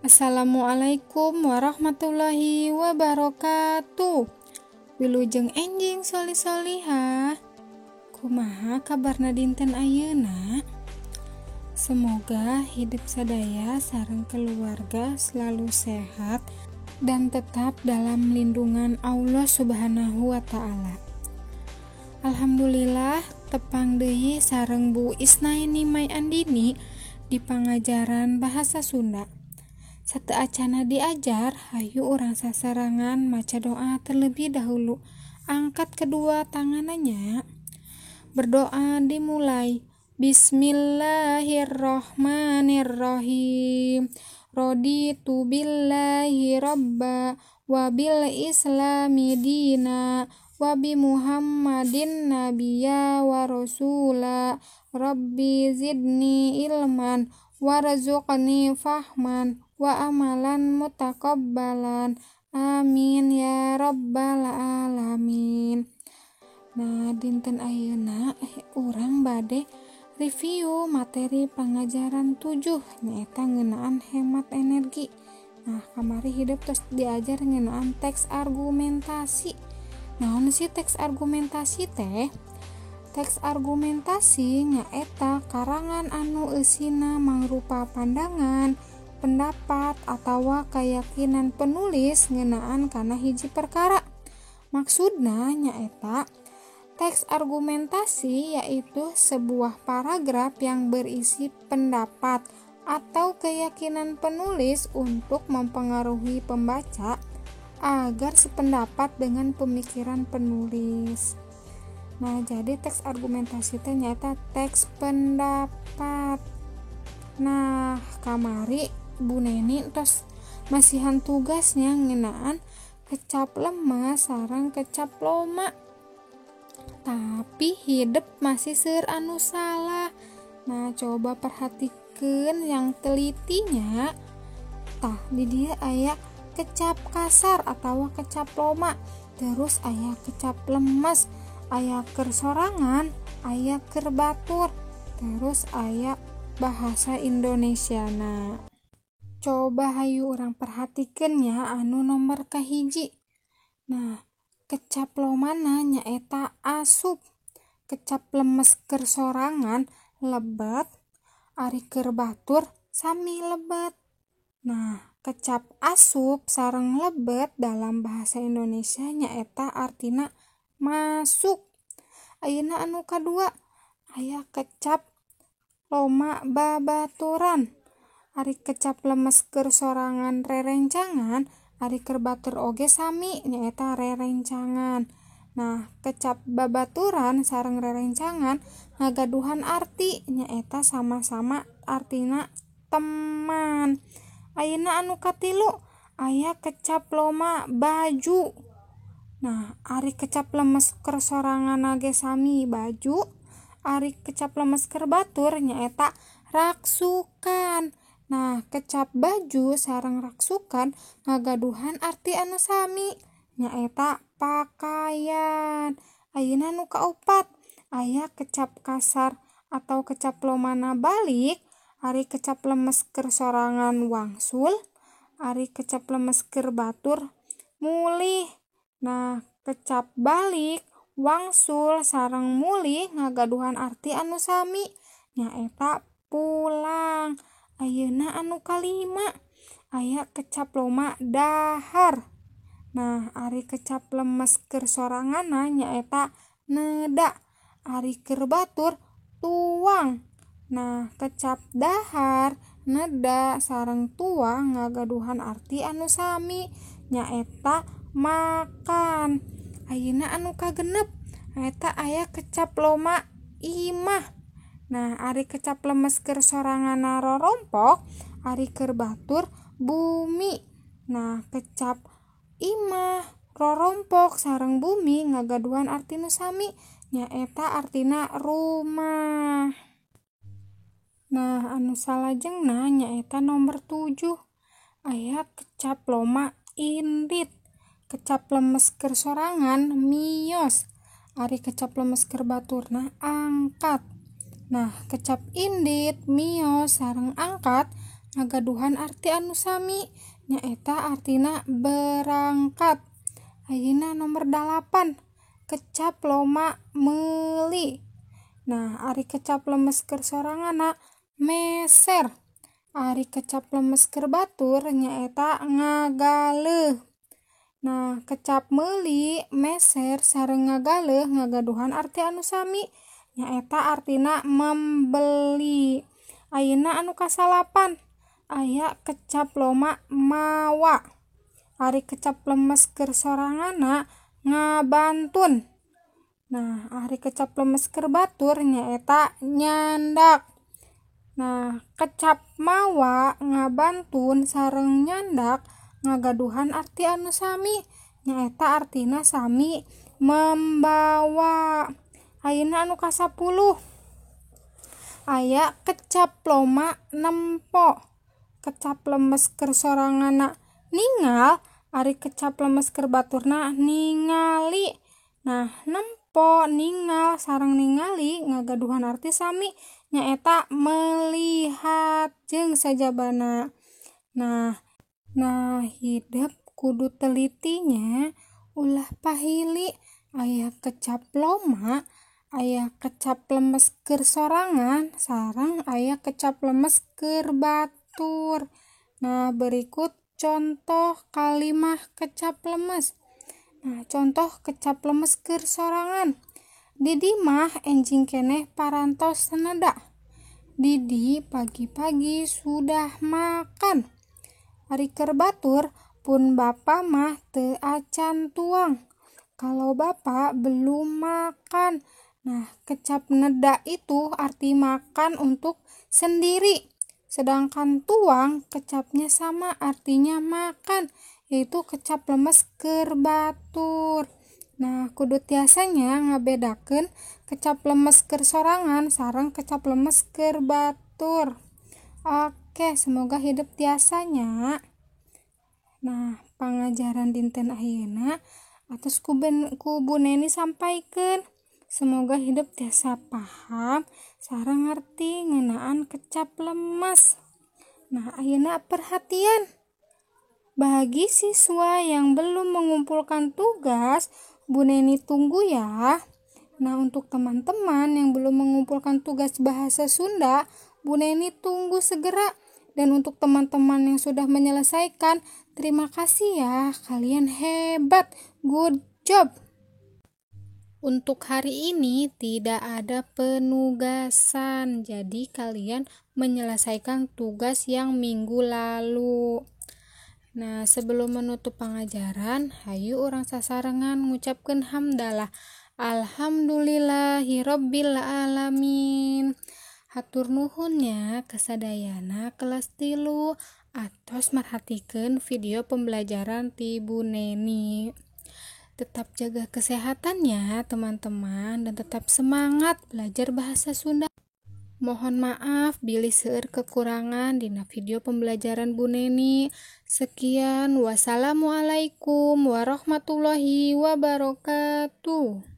Assalamualaikum warahmatullahi wabarakatuh. Wilujeng enjing soli-solihah. Kumaha kabarna dinten ayeuna? Semoga hidup sadaya sareng keluarga selalu sehat dan tetap dalam lindungan Allah Subhanahu wa Ta'ala. Alhamdulillah tepang deui sareng Bu Isnaini Mai Andini di pangajaran bahasa Sunda. Sateacana diajar, hayu urang sasarangan maca doa terlebih dahulu. Angkat kedua tangannya. Berdoa dimulai. Bismillahirrohmanirrohim. Raditu billahi robba wa bil islami dina wa bi muhammadin nabiyya wa rasula. Rabbi zidni ilman warzuqni fahman wa amalan mutakabbalan. Amin ya rabbal alamin. Nah, dinten ayeuna urang bade review materi pangajaran 7 nyaeta ngeunaan hemat energi. Nah, kamari hidup terus diajar ngeunaan teks argumentasi. Naon sih teks argumentasi teh? Teks argumentasi nyaeta karangan anu eusina mangrupa pandangan, pendapat, atawa keyakinan penulis ngeunaan kana hiji perkara. Maksudna nyaeta teks argumentasi yaitu sebuah paragraf yang berisi pendapat atau keyakinan penulis untuk mempengaruhi pembaca agar sependapat dengan pemikiran penulis. Nah, jadi teks argumentasi itu nyata teks pendapat. Nah, kamari Bu Neni terus masihan tugasnya ngeunaan kecap lemas sareng kecap loma. Tapi hidup masih seueur anu salah. Nah, coba perhatikeun yang telitinya. Tah, di dieu aya kecap kasar atawa kecap loma. Terus aya kecap lemes, aya keur sorangan, aya keur batur, terus aya bahasa Indonesiana. Coba hayu urang perhatikeun ya anu nomor kahiji. Nah, kecap lomana nyaeta asup. Kecap lemes keur sorangan lebet, ari keur batur sami lebet. Nah, kecap asup sareng lebet dalam bahasa Indonesia nyaeta artina masuk. Ayeuna anu kadua aya kecap loma babaturan. Ari kecap lemes keur sorangan rerencangan, ari keur batur oge sami nyaeta rerencangan. Nah, kecap babaturan sareng rerencangan ngagaduhan arti nyaeta sama-sama artina teman. Ayeuna anu katilu aya kecap loma baju. Nah, ari kecap lemes keur sorangan ge sami baju, ari kecap lemes keur batur nyaeta raksukan. Nah, kecap baju sareng raksukan ngagaduhan arti anu sami nyaeta pakaian. Ayeuna anu kaopat aya kecap kasar atau kecap lomana balik. Ari kecap lemes keur sorangan wangsul, ari kecap lemes keur batur mulih. Nah, kecap balik, wangsul sareng mulih ngagaduhan arti anu sami nyaeta pulang. Ayeuna anu kalima aya kecap loma dahar. Nah, ari kecap lemes keur soranganna nyaeta neda, ari keur batur tuang. Nah, kecap dahar, neda sareng tuang ngagaduhan arti anu sami nyaeta makan. Ayeuna anu kagenep eta aya kecap loma imah. Nah, ari kecap lemes keur soranganna rorompok, ari keur batur bumi. Nah, kecap imah, rorompok sareng bumi ngagaduhan arti nu sami nyaeta artina rumah. Nah, anu salajengna nyaeta nomor 7. Aya kecap loma indit. Kecap lemes keur sorangan miyos. Ari kecap lemes keur baturna angkat. Nah, kecap indit, miyos sareng angkat ngagaduhan arti anu sami, nyaeta artina berangkat. Ayeuna nomor 8, kecap loma meuli. Nah, ari kecap lemes keur soranganna meser. Ari kecap lemes keur batur nyaeta ngagaleuh. Nah, kecap meuli, meser, sareng ngagaleuh ngagaduhan arti anu sami, nyaeta artina membeli. Ayeuna anu kasalapan aya kecap loma mawa. Ari kecap lemes keur soranganna ngabantun. Nah, ari kecap lemes keur batur nyaeta nyandak. Nah, kecap mawa, ngabantun, sareng nyandak ngagaduhan arti anu sami, nyaeta artina sami membawa. Ayeuna anu kasapuluh aya kecap loma nempo. Kecap lemes keur soranganna ningal, ari kecap lemes keur baturna ningali. Nah, nempo, ningal, sareng ningali ngagaduhan arti sami, nyaeta melihat jeung sajabana. Nah, hideuk kudu telitinya ulah pahili. Aya kecap loma, aya kecap lemes keur sorangan, sareng aya kecap lemes keur batur. Nah, berikut contoh kalimah kecap lemes. Nah, contoh kecap lemes keur sorangan. Didi mah enjing keneh parantos seneda. Didi pagi-pagi sudah makan. Ari keur batur pun bapa mah teu acan tuang. Kalau bapa belum makan. Nah, kecap neda itu arti makan untuk sendiri. Sedangkan tuang kecapnya sama artinya makan, yaitu kecap lemes keur batur. Nah, kudu tiasanya ngabedakeun kecap lemes keur sorangan sareng kecap lemes keur batur. Oke, semoga hidup tiasanya. Nah, pangajaran dinten ayeuna atos ku Bu Neni sampaikeun. Semoga hidup tiasa paham sareng ngarti ngeunaan kecap lemes. Nah, ayeuna perhatian. Bagi siswa yang belum mengumpulkan tugas, Bu Neni tunggu ya. Nah, untuk teman-teman yang belum mengumpulkan tugas bahasa Sunda, Bu Neni tunggu segera. Dan untuk teman-teman yang sudah menyelesaikan, terima kasih ya. Kalian hebat. Good job. Untuk hari ini tidak ada penugasan. Jadi kalian menyelesaikan tugas yang minggu lalu. Nah, sebelum menutup pengajaran, hayu urang sasarengan ngucapkeun hamdalah. Alhamdulillahirabbil alamin. Hatur nuhunnya kasadayana kelas 3 atos merhatikeun video pembelajaran ti Bu Neni. Tetap jaga kesehatannya teman-teman dan tetap semangat belajar bahasa Sunda. Mohon maaf bila seueur kekurangan dina video pembelajaran Bu Neni. Sekian, wassalamualaikum warahmatullahi wabarakatuh.